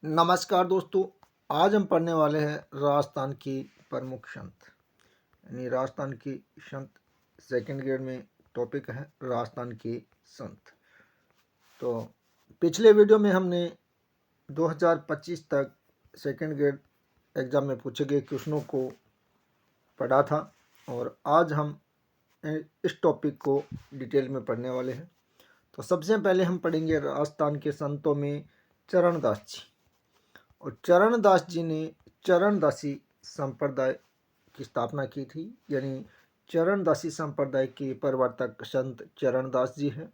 नमस्कार दोस्तों। आज हम पढ़ने वाले हैं राजस्थान की प्रमुख संत यानी राजस्थान की संत। सेकंड ग्रेड में टॉपिक है राजस्थान के संत। तो पिछले वीडियो में हमने 2025 तक सेकंड ग्रेड एग्ज़ाम में पूछे गए क्वेश्चनों को पढ़ा था और आज हम इस टॉपिक को डिटेल में पढ़ने वाले हैं। तो सबसे पहले हम पढ़ेंगे राजस्थान के संतों में चरणदास जी। और चरणदास जी ने चरणदासी संप्रदाय की स्थापना की थी, यानी चरणदासी संप्रदाय के प्रवर्तक संत चरणदास जी हैं।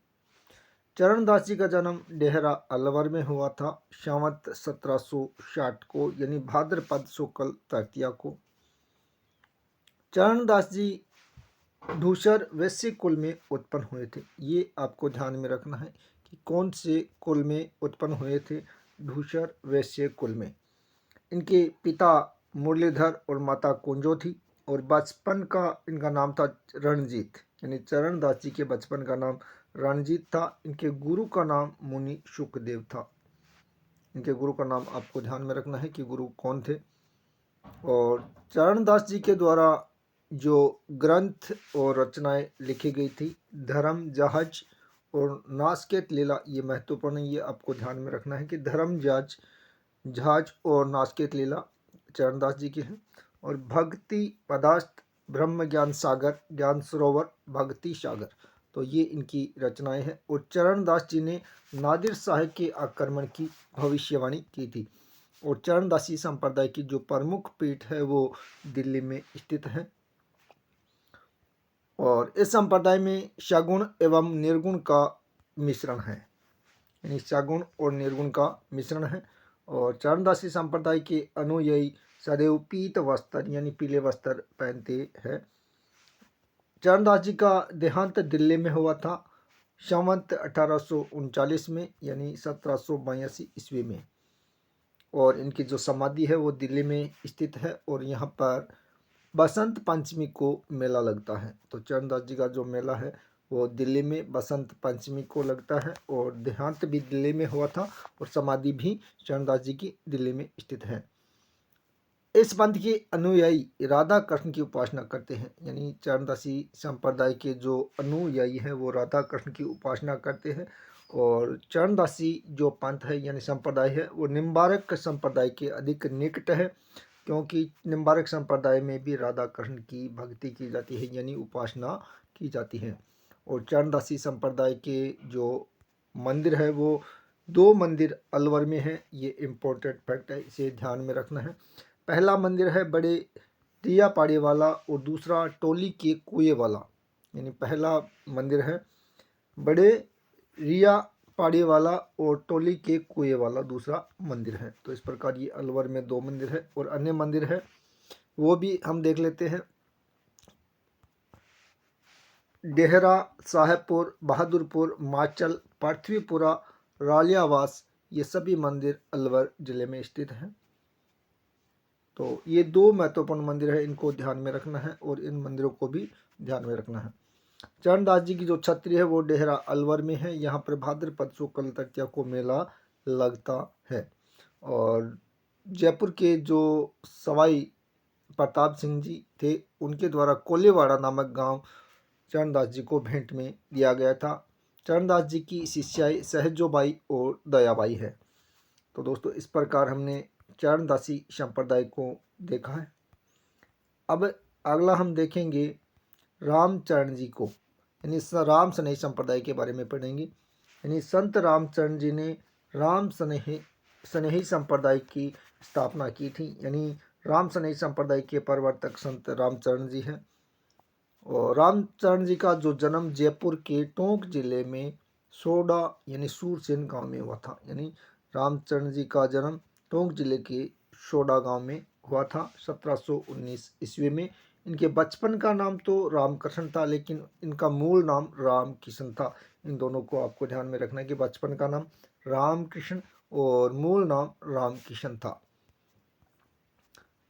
चरणदास जी का जन्म डेहरा अलवर में हुआ था संवत 1760 को, यानी भाद्रपद शुक्ल तृतीया को। चरणदास जी धूसर वैश्य कुल में उत्पन्न हुए थे। ये आपको ध्यान में रखना है कि कौन से कुल में उत्पन्न हुए थे। धूसर वैश्य कुल में। इनके पिता मुरलीधर और माता कुंजो थी और बचपन का इनका नाम था रणजीत, यानी चरणदास जी के बचपन का नाम रणजीत था। इनके गुरु का नाम मुनि सुखदेव था। इनके गुरु का नाम आपको ध्यान में रखना है कि गुरु कौन थे। और चरणदास जी के द्वारा जो ग्रंथ और रचनाएं लिखी गई थी, धर्म जहाज और नासकेत लीला, ये महत्वपूर्ण है। ये आपको ध्यान में रखना है कि धर्म जहाज और नासकेत लीला चरणदास जी की है। और भक्ति पदार्थ, ब्रह्म ज्ञान सागर, ज्ञान सरोवर, भक्ति सागर, तो ये इनकी रचनाएं हैं। और चरणदास जी ने नादिर शाह के आक्रमण की भविष्यवाणी की थी। और चरणदासी संप्रदाय की जो प्रमुख पीठ है वो दिल्ली में स्थित है। और इस संप्रदाय में सगुण एवं निर्गुण का मिश्रण है, यानी सगुण और निर्गुण का मिश्रण है। और चरणदासी संप्रदाय के अनुयायी सदैव पीत वस्त्र यानी पीले वस्त्र पहनते हैं। चरणदास जी का देहांत दिल्ली में हुआ था संवत 1839 में, यानी 1782 ईस्वी में। और इनकी जो समाधि है वो दिल्ली में स्थित है। और यहाँ पर बसंत पंचमी को मेला लगता है। तो चरणदास जी का जो मेला है वो दिल्ली में बसंत पंचमी को लगता है। और देहांत भी दिल्ली में हुआ था और समाधि भी चरणदास जी की दिल्ली में स्थित है। इस पंथ के अनुयायी राधा कृष्ण की उपासना करते हैं, यानी चरणदासी संप्रदाय के जो अनुयायी हैं वो राधा कृष्ण की उपासना करते हैं। और चरणदासी जो पंथ है यानी संप्रदाय है वो निम्बारक संप्रदाय के अधिक निकट है, क्योंकि निम्बारक संप्रदाय में भी राधा कृष्ण की भक्ति की जाती है, यानी उपासना की जाती है। और चरणदासी संप्रदाय के जो मंदिर है वो 2 मंदिर अलवर में है। ये इम्पोर्टेंट फैक्ट है, इसे ध्यान में रखना है। पहला मंदिर है बड़े रिया पाड़ी वाला और दूसरा टोली के कुएं वाला, यानी पहला मंदिर है बड़े रिया पाड़ी वाला और टोली के कुएं वाला दूसरा मंदिर है। तो इस प्रकार ये अलवर में 2 मंदिर है। और अन्य मंदिर है वो भी हम देख लेते हैं। डेहरा, साहेबपुर, बहादुरपुर, माचल, पृथ्वीपुरा, रालियावास, ये सभी मंदिर अलवर जिले में स्थित हैं। तो ये 2 महत्वपूर्ण मंदिर है, इनको ध्यान में रखना है और इन मंदिरों को भी ध्यान में रखना है। चरणदास जी की जो छत्री है वो डेहरा अलवर में है। यहाँ पर भाद्रपद शुक्ल तृतीया को मेला लगता है। और जयपुर के जो सवाई प्रताप सिंह जी थे उनके द्वारा कोलेवाड़ा नामक गांव चरणदास जी को भेंट में दिया गया था। चरणदास जी की शिष्याएं सहजोबाई और दयाबाई है। तो दोस्तों इस प्रकार हमने चरणदासी संप्रदाय को देखा है। अब अगला हम देखेंगे रामचरण जी को, यानी राम स्नेही संप्रदाय के बारे में पढ़ेंगे। यानी संत रामचरण जी ने राम स्नेही संप्रदाय की स्थापना की थी, यानी राम स्नेही संप्रदाय के प्रवर्तक संत रामचरण जी हैं। और रामचरण जी का जो जन्म जयपुर के टोंक जिले में सोडा यानी सूरसेन गांव में हुआ था। यानी रामचरण जी का जन्म टोंक जिले के सोडा गांव में हुआ था 1719 ईस्वी में। इनके बचपन का नाम तो रामकृष्ण था, लेकिन इनका मूल नाम रामकिशन था। इन दोनों को आपको ध्यान में रखना है कि बचपन का नाम रामकृष्ण और मूल नाम रामकिशन था।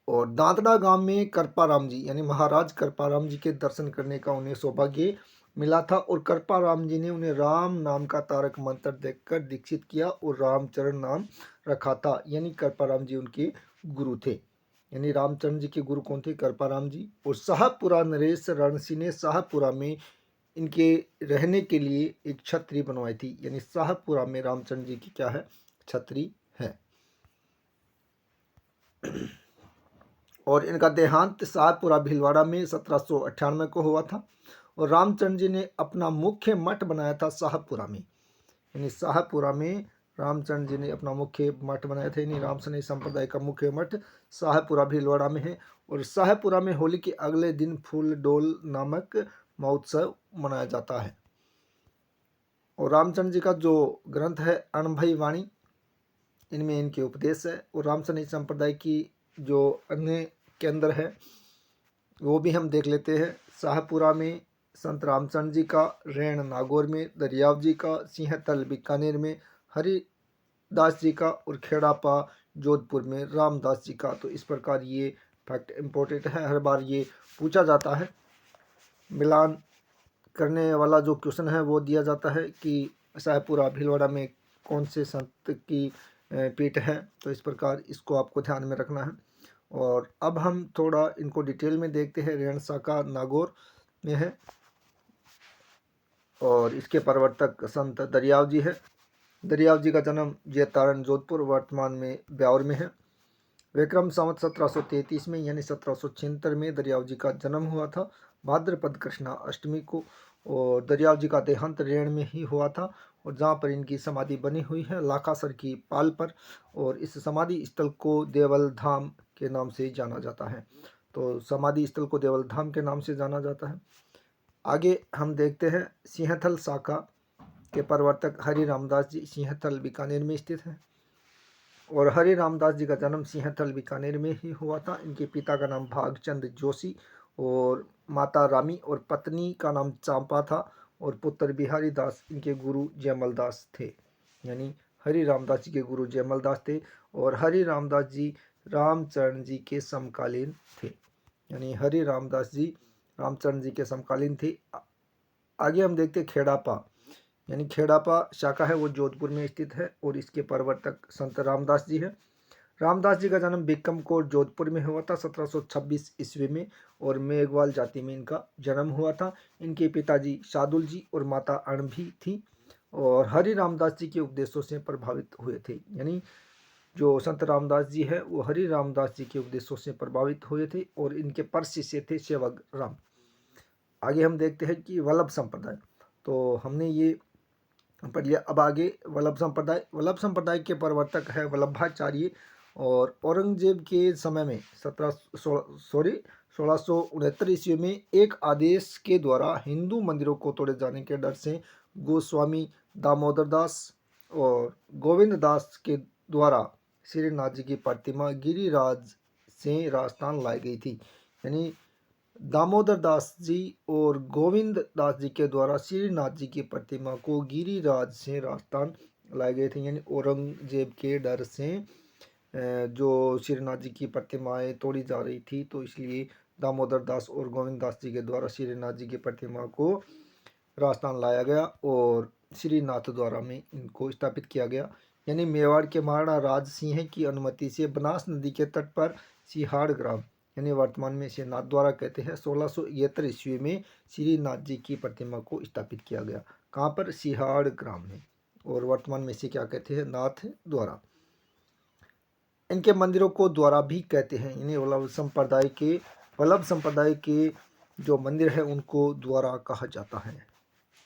और दांतड़ा गांव में कृपाराम जी यानी महाराज कृपाराम जी के दर्शन करने का उन्हें सौभाग्य मिला था और कृपा राम जी ने उन्हें राम नाम का तारक मंत्र देकर दीक्षित किया और रामचरण नाम रखा था। यानी कृपा राम जी उनके गुरु थे। यानी रामचंद्र जी के गुरु कौन थे? कृपा राम जी। और शाहपुरा नरेश रणसिंह ने शाहपुरा में इनके रहने के लिए एक छतरी बनवाई थी। यानी शाहपुरा में रामचंद्र जी की क्या है? छतरी है। और इनका देहांत शाहपुरा भीलवाड़ा में 1798 को हुआ था। और रामचंद्र जी ने अपना मुख्य मठ बनाया था शाहपुरा में। यानी शाहपुरा में रामचंद्र जी ने अपना मुख्य मठ बनाया था। यानी रामसनेही संप्रदाय का मुख्य मठ शाहपुरा भीलवाड़ा में है। और शाहपुरा में होली के अगले दिन फूल डोल नामक महोत्सव मनाया जाता है। और रामचंद्र जी का जो ग्रंथ है अणभई वाणी, इनमें इनके उपदेश है। और रामसनेही संप्रदाय की जो अन्य केंद्र है वो भी हम देख लेते हैं। शाहपुरा में संत रामचंद्र जी का, रेण नागौर में, दरियाव जी का, सिंहतल बीकानेर में, हरिदास जी का और खेड़ापा जोधपुर में रामदास जी का। तो इस प्रकार ये फैक्ट इम्पोर्टेंट है, हर बार ये पूछा जाता है। मिलान करने वाला जो क्वेश्चन है वो दिया जाता है कि शाहपुरा भीलवाड़ा में कौन से संत की पीठ है। तो इस प्रकार इसको आपको ध्यान में रखना है। और अब हम थोड़ा इनको डिटेल में देखते हैं। रेण शाखा नागौर में है और इसके प्रवर्तक संत दरियाव जी है। दरियाव जी का जन्म जैतारण जोधपुर वर्तमान में ब्यावर में है। विक्रम संवत 1733 में यानी 1776 में दरियाव जी का जन्म हुआ था, भाद्रपद कृष्णा अष्टमी को। और दरियाव जी का देहांत रेण में ही हुआ था और जहाँ पर इनकी समाधि बनी हुई है लाखासर की पाल पर। और इस समाधि स्थल को देवल धाम के नाम से जाना जाता है। तो समाधि स्थल को देवल धाम के नाम से जाना जाता है। आगे हम देखते हैं सिंहथल शाखा के प्रवर्तक हरि रामदास जी सिंहथल बीकानेर में स्थित है। और हरि रामदास जी का जन्म सिंहथल बीकानेर में ही हुआ था। इनके पिता का नाम भागचंद जोशी और माता रामी और पत्नी का नाम चांपा था। और पुत्र बिहारी दास इनके गुरु जयमल दास थे। यानी हरि रामदास जी के गुरु जयमल दास थे। और हरि रामदास जी रामचरण जी के समकालीन थे। यानी हरि रामदास जी रामचरण जी के समकालीन थे। आगे हम देखते खेड़ापा। यानी खेड़ापा शाखा है वो जोधपुर में स्थित है और इसके प्रवर्तक संत रामदास जी है। रामदास जी का जन्म बिक्रमकोट जोधपुर में हुआ था 1726 ईस्वी में। और मेघवाल जाति में इनका जन्म हुआ था। इनके पिताजी शादुल जी और माता अणभी थी और हरि रामदास जी के उपदेशों से प्रभावित हुए थे। यानी जो संत रामदास जी है वो हरि रामदास जी के उपदेशों से प्रभावित हुए थे और इनके परशिष्य थे सेवक राम। आगे हम देखते हैं कि वल्लभ संप्रदाय। तो हमने ये पढ़ लिया। अब आगे वल्लभ संप्रदाय। वल्लभ संप्रदाय के प्रवर्तक है वल्लभाचार्य। और औरंगजेब के समय में 1669 ईस्वी में एक आदेश के द्वारा हिंदू मंदिरों को तोड़े जाने के डर से गोस्वामी दामोदर दास और गोविंद दास के द्वारा श्रीनाथ जी की प्रतिमा गिरिराज से राजस्थान लाई गई थी। यानी दामोदर दास जी और गोविंद दास जी के द्वारा श्रीनाथ जी की प्रतिमा को गिरिराज से राजस्थान लाए गए थे। यानी औरंगजेब के डर से जो श्रीनाथ जी की प्रतिमाएं तोड़ी जा रही थी तो इसलिए दामोदर दास और गोविंद दास जी के द्वारा श्रीनाथ जी की प्रतिमा को राजस्थान लाया गया और श्रीनाथ द्वारा में इनको स्थापित किया गया। यानी मेवाड़ के महाराणा राज सिंह की अनुमति से बनास नदी के तट पर सिहाड़ ग्राम यानी वर्तमान में इसे नाथ द्वारा कहते हैं 1673 ईस्वी में श्रीनाथ जी की प्रतिमा को स्थापित किया गया। कहाँ पर? सिहाड़ ग्राम में। और वर्तमान में इसे क्या कहते हैं? नाथ द्वारा। इनके मंदिरों को द्वारा भी कहते हैं। इन्हें वल्लभ संप्रदाय के जो मंदिर है उनको द्वारा कहा जाता है,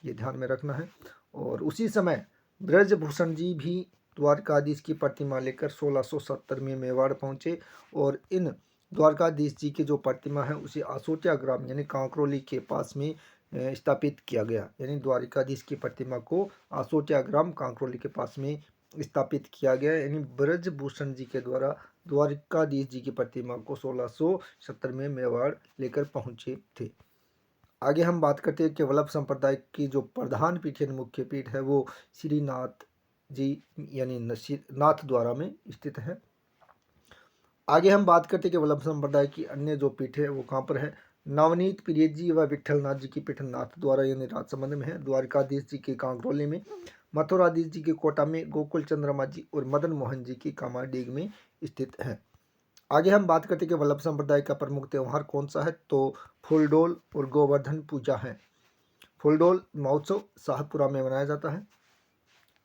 ये ध्यान में रखना है। और उसी समय ब्रजभूषण जी भी द्वारकाधीश की प्रतिमा लेकर 1670 में मेवाड़ पहुंचे और इन द्वारकाधीश जी की जो प्रतिमा है उसे आसोटिया ग्राम यानी कांकरोली के पास में स्थापित किया गया। यानी द्वारकाधीश की प्रतिमा को आसोटिया ग्राम कांकरोली के पास में स्थापित किया गया। यानी ब्रजभूषण जी के द्वारा द्वारकाधीश जी की प्रतिमा को 1670 में मेवाड़ लेकर पहुंचे थे। आगे हम बात करते हैं कि वल्लभ संप्रदाय की जो प्रधान पीठ है मुख्य पीठ है वो श्रीनाथ जी यानी नाथ द्वारा में स्थित है। आगे हम बात करते हैं कि वल्लभ संप्रदाय की अन्य जो पीठ है वो कहाँ पर है? नवनीत प्रिय जी व विठलनाथ जी की पिठननाथ द्वारा यानी राजसमंद में है। द्वारकाधीश जी के कांकरोली में, मथुराधीश जी के कोटा में, गोकुल चंद्रमा जी और मदन मोहन जी की कामाडीग में स्थित है। आगे हम बात करते हैं कि वल्लभ संप्रदाय का प्रमुख त्यौहार कौन सा है, तो फूलडोल और गोवर्धन पूजा है। फूलडोल महोत्सव शाहपुरा में मनाया जाता है।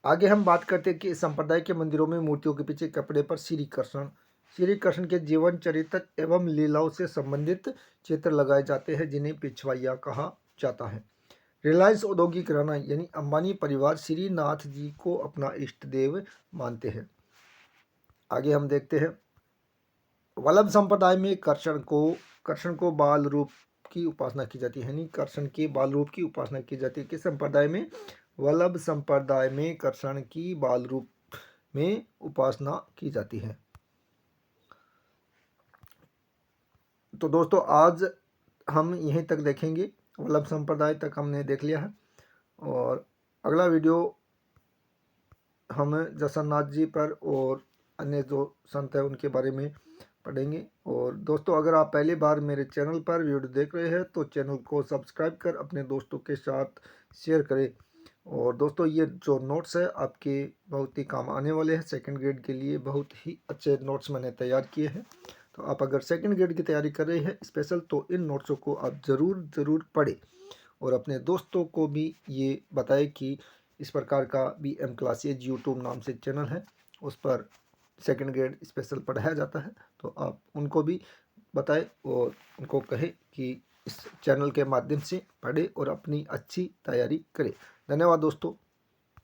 आगे हम बात करते हैं कि इस संप्रदाय के मंदिरों में मूर्तियों के पीछे कपड़े पर श्री कृष्ण के जीवन चरित्र एवं लीलाओं से संबंधित चित्र लगाए जाते हैं, जिन्हें पिछवाइया कहा जाता है। रिलायंस औद्योगिक राणा यानी अंबानी परिवार श्रीनाथ जी को अपना इष्ट देव मानते हैं। आगे हम देखते हैं, वल्लभ संप्रदाय में कृष्ण को बाल रूप की उपासना की जाती है, यानी कृष्ण के बाल रूप की उपासना की जाती है। किस संप्रदाय में? वल्लभ संप्रदाय में कृष्ण की बाल रूप में उपासना की जाती है। तो दोस्तों आज हम यहीं तक देखेंगे, वल्लभ संप्रदाय तक हमने देख लिया है, और अगला वीडियो हम जसन्नाथ जी पर और अन्य जो संत हैं उनके बारे में पढ़ेंगे। और दोस्तों अगर आप पहली बार मेरे चैनल पर वीडियो देख रहे हैं तो चैनल को सब्सक्राइब कर अपने दोस्तों के साथ शेयर करें। और दोस्तों ये जो नोट्स है आपके बहुत ही काम आने वाले हैं। सेकंड ग्रेड के लिए बहुत ही अच्छे नोट्स मैंने तैयार किए हैं। तो आप अगर सेकंड ग्रेड की तैयारी कर रहे हैं स्पेशल, तो इन नोट्सों को आप ज़रूर पढ़ें और अपने दोस्तों को भी ये बताएं कि इस प्रकार का BM क्लासेज यूट्यूब नाम से चैनल है, उस पर सेकंड ग्रेड स्पेशल पढ़ाया जाता है। तो आप उनको भी बताएं और उनको कहें कि इस चैनल के माध्यम से पढ़ें और अपनी अच्छी तैयारी करें। धन्यवाद दोस्तों।